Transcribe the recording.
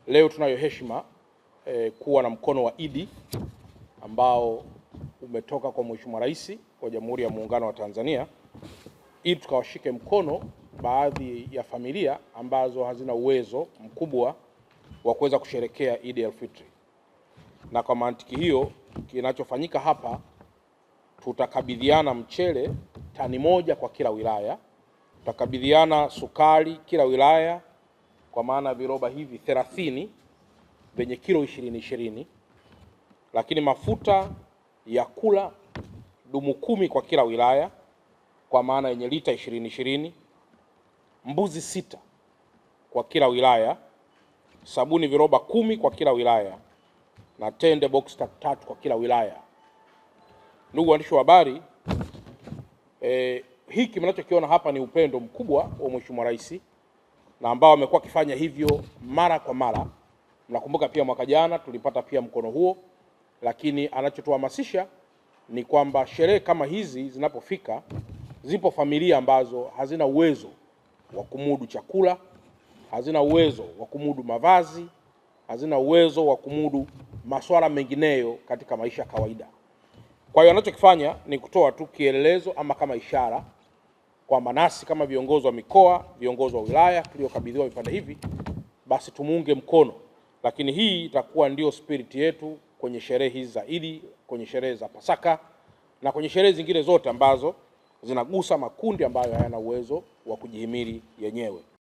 Leo tunayo heshima kuwa na mkono wa Idi ambao umetoka kwa Mheshimiwa Rais wa Jamhuri ya Muungano wa Tanzania, ili tukawashike mkono baadhi ya familia ambazo hazina uwezo mkubwa wa kuweza kusherekea Idi el-Fitr. Na kwa mantiki hiyo, kinachofanyika hapa, tutakabidhiana mchele tani moja kwa kila wilaya, tutakabidhiana sukari kila wilaya kwa maana viroba hivi 30 venye kilo 20, lakini mafuta ya kula dumu 10 kwa kila wilaya kwa maana yenye lita 20, mbuzi 6 kwa kila wilaya, sabuni viroba 10 kwa kila wilaya na tende box 3 kwa kila wilaya. Ndugu waandishi wa habari, hiki mnachokiona hapa ni upendo mkubwa wa Mheshimiwa Rais na ambao amekuwa akifanya hivyo mara kwa mara. Mnakumbuka pia mwaka jana tulipata pia mkono huo, lakini anachotuhamasisha ni kwamba sherehe kama hizi zinapofika, zipo familia ambazo hazina uwezo wa kumudu chakula, hazina uwezo wa kumudu mavazi, hazina uwezo wa kumudu masuala mengineyo katika maisha ya kawaida. Kwa hiyo anachokifanya ni kutoa tu kielelezo ama kama ishara kwamba nasi kama viongozi wa mikoa, viongozi wa wilaya tuliokabidhiwa vipande hivi, basi tumuunge mkono. Lakini hii itakuwa ndio spirit yetu kwenye sherehe hizi za Idi, kwenye sherehe za Pasaka na kwenye sherehe zingine zote ambazo zinagusa makundi ambayo hayana uwezo wa kujihimili yenyewe.